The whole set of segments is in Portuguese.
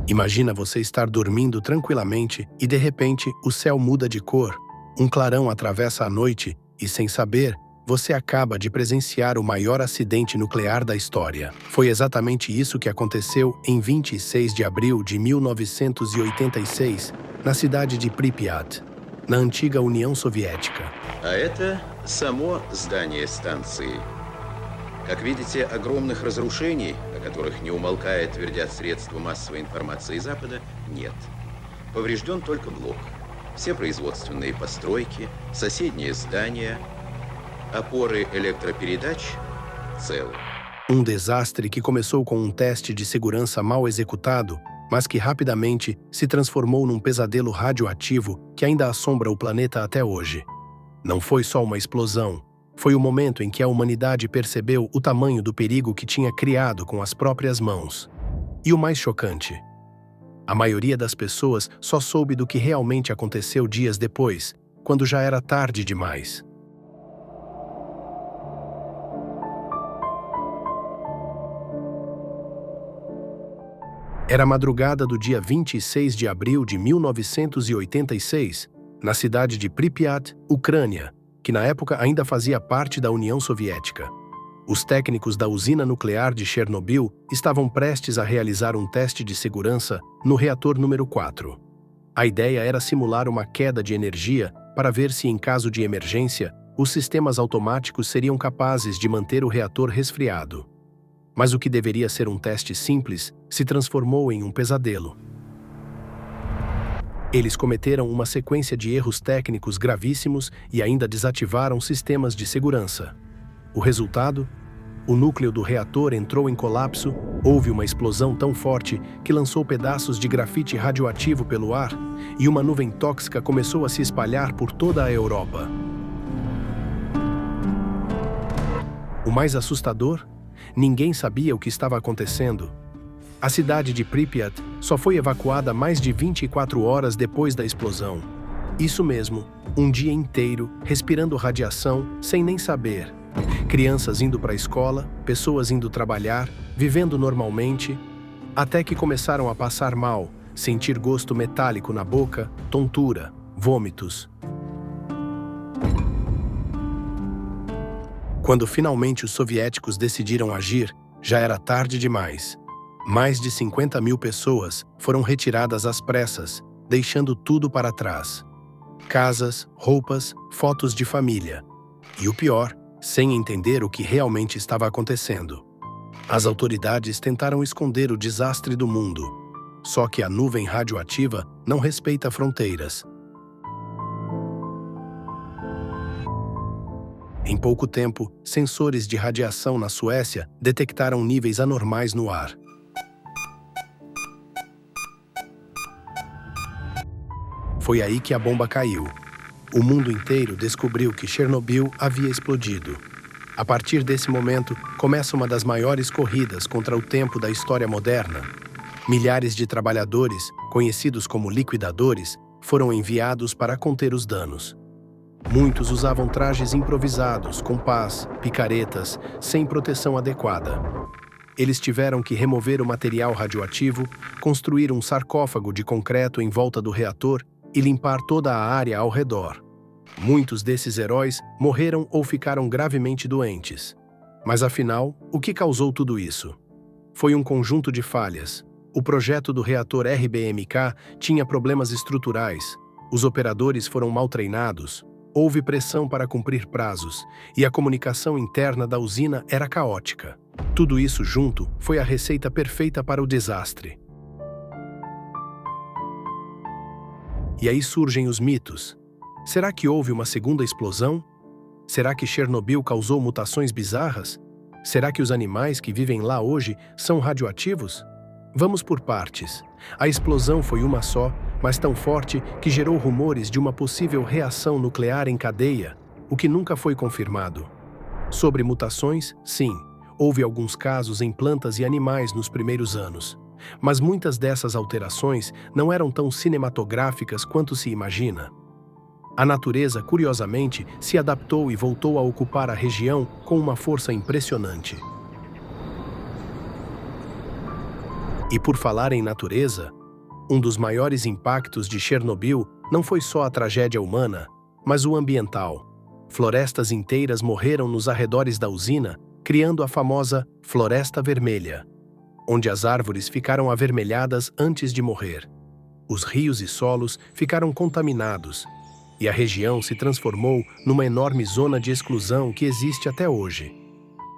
Imagina você estar dormindo tranquilamente e, de repente, o céu muda de cor. Um clarão atravessa a noite e, sem saber, você acaba de presenciar o maior acidente nuclear da história. Foi exatamente isso que aconteceu em 26 de abril de 1986, na cidade de Pripyat, na antiga União Soviética. А это само здание станции. Как видите, огромных разрушений, о которых не умолкая твердят средства массовой информации Запада, нет. Поврежден только блок. Все производственные постройки, соседние здания, опоры электропередач целы. Desastre que começou com um teste de segurança mal executado, mas que rapidamente se transformou num pesadelo radioativo que ainda assombra o planeta até hoje. Não foi só uma explosão. Foi o momento em que a humanidade percebeu o tamanho do perigo que tinha criado com as próprias mãos. E o mais chocante: a maioria das pessoas só soube do que realmente aconteceu dias depois, quando já era tarde demais. Era a madrugada do dia 26 de abril de 1986, na cidade de Pripyat, Ucrânia, que na época ainda fazia parte da União Soviética. Os técnicos da usina nuclear de Chernobyl estavam prestes a realizar um teste de segurança no reator número 4. A ideia era simular uma queda de energia para ver se, em caso de emergência, os sistemas automáticos seriam capazes de manter o reator resfriado. Mas o que deveria ser um teste simples se transformou em um pesadelo. Eles cometeram uma sequência de erros técnicos gravíssimos e ainda desativaram sistemas de segurança. O resultado? O núcleo do reator entrou em colapso, houve uma explosão tão forte que lançou pedaços de grafite radioativo pelo ar e uma nuvem tóxica começou a se espalhar por toda a Europa. O mais assustador? Ninguém sabia o que estava acontecendo. A cidade de Pripyat só foi evacuada mais de 24 horas depois da explosão. Isso mesmo, um dia inteiro, respirando radiação, sem nem saber. Crianças indo para a escola, pessoas indo trabalhar, vivendo normalmente, até que começaram a passar mal, sentir gosto metálico na boca, tontura, vômitos. Quando finalmente os soviéticos decidiram agir, já era tarde demais. Mais de 50 mil pessoas foram retiradas às pressas, deixando tudo para trás. Casas, roupas, fotos de família. E o pior, sem entender o que realmente estava acontecendo. As autoridades tentaram esconder o desastre do mundo. Só que a nuvem radioativa não respeita fronteiras. Em pouco tempo, sensores de radiação na Suécia detectaram níveis anormais no ar. Foi aí que a bomba caiu. O mundo inteiro descobriu que Chernobyl havia explodido. A partir desse momento, começa uma das maiores corridas contra o tempo da história moderna. Milhares de trabalhadores, conhecidos como liquidadores, foram enviados para conter os danos. Muitos usavam trajes improvisados, com pás, picaretas, sem proteção adequada. Eles tiveram que remover o material radioativo, construir um sarcófago de concreto em volta do reator e limpar toda a área ao redor. Muitos desses heróis morreram ou ficaram gravemente doentes. Mas afinal, o que causou tudo isso? Foi um conjunto de falhas. O projeto do reator RBMK tinha problemas estruturais, os operadores foram mal treinados, houve pressão para cumprir prazos e a comunicação interna da usina era caótica. Tudo isso junto foi a receita perfeita para o desastre. E aí surgem os mitos. Será que houve uma segunda explosão? Será que Chernobyl causou mutações bizarras? Será que os animais que vivem lá hoje são radioativos? Vamos por partes. A explosão foi uma só, mas tão forte que gerou rumores de uma possível reação nuclear em cadeia, o que nunca foi confirmado. Sobre mutações, sim, houve alguns casos em plantas e animais nos primeiros anos. Mas muitas dessas alterações não eram tão cinematográficas quanto se imagina. A natureza, curiosamente, se adaptou e voltou a ocupar a região com uma força impressionante. E por falar em natureza, um dos maiores impactos de Chernobyl não foi só a tragédia humana, mas o ambiental. Florestas inteiras morreram nos arredores da usina, criando a famosa Floresta Vermelha, onde as árvores ficaram avermelhadas antes de morrer. Os rios e solos ficaram contaminados, e a região se transformou numa enorme zona de exclusão que existe até hoje.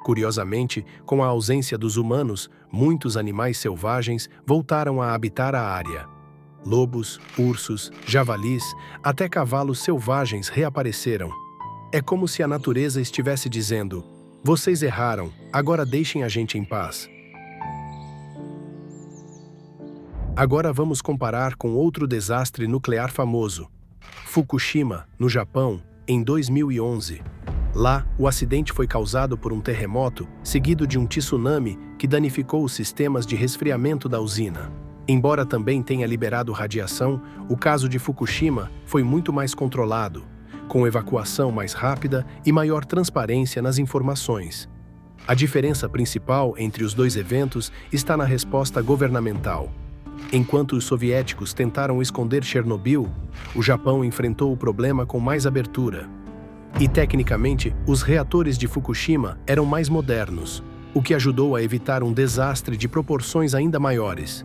Curiosamente, com a ausência dos humanos, muitos animais selvagens voltaram a habitar a área. Lobos, ursos, javalis, até cavalos selvagens reapareceram. É como se a natureza estivesse dizendo: "Vocês erraram, agora deixem a gente em paz." Agora vamos comparar com outro desastre nuclear famoso, Fukushima, no Japão, em 2011. Lá, o acidente foi causado por um terremoto, seguido de um tsunami que danificou os sistemas de resfriamento da usina. Embora também tenha liberado radiação, o caso de Fukushima foi muito mais controlado, com evacuação mais rápida e maior transparência nas informações. A diferença principal entre os dois eventos está na resposta governamental. Enquanto os soviéticos tentaram esconder Chernobyl, o Japão enfrentou o problema com mais abertura. E, tecnicamente, os reatores de Fukushima eram mais modernos, o que ajudou a evitar um desastre de proporções ainda maiores.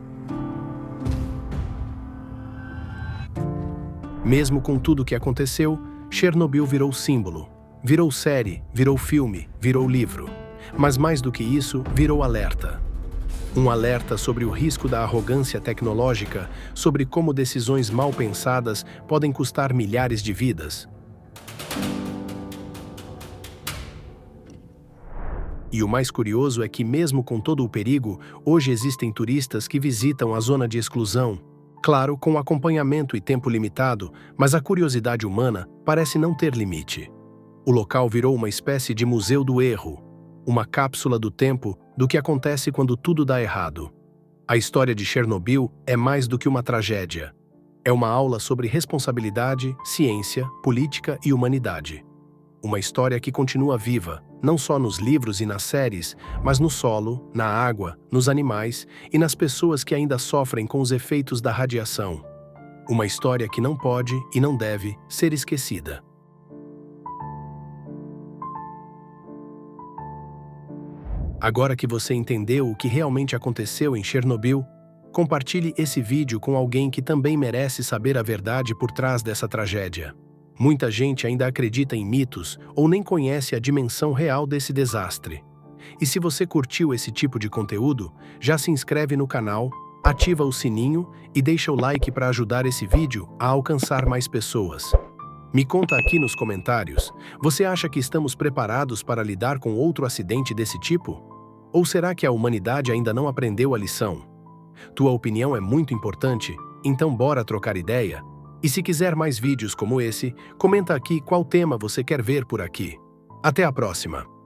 Mesmo com tudo o que aconteceu, Chernobyl virou símbolo, virou série, virou filme, virou livro. Mas mais do que isso, virou alerta. Um alerta sobre o risco da arrogância tecnológica, sobre como decisões mal pensadas podem custar milhares de vidas. E o mais curioso é que, mesmo com todo o perigo, hoje existem turistas que visitam a zona de exclusão. Claro, com acompanhamento e tempo limitado, mas a curiosidade humana parece não ter limite. O local virou uma espécie de museu do erro, uma cápsula do tempo do que acontece quando tudo dá errado. A história de Chernobyl é mais do que uma tragédia. É uma aula sobre responsabilidade, ciência, política e humanidade. Uma história que continua viva, não só nos livros e nas séries, mas no solo, na água, nos animais e nas pessoas que ainda sofrem com os efeitos da radiação. Uma história que não pode e não deve ser esquecida. Agora que você entendeu o que realmente aconteceu em Chernobyl, compartilhe esse vídeo com alguém que também merece saber a verdade por trás dessa tragédia. Muita gente ainda acredita em mitos ou nem conhece a dimensão real desse desastre. E se você curtiu esse tipo de conteúdo, já se inscreve no canal, ativa o sininho e deixa o like para ajudar esse vídeo a alcançar mais pessoas. Me conta aqui nos comentários, você acha que estamos preparados para lidar com outro acidente desse tipo? Ou será que a humanidade ainda não aprendeu a lição? Tua opinião é muito importante, então bora trocar ideia? E se quiser mais vídeos como esse, comenta aqui qual tema você quer ver por aqui. Até a próxima!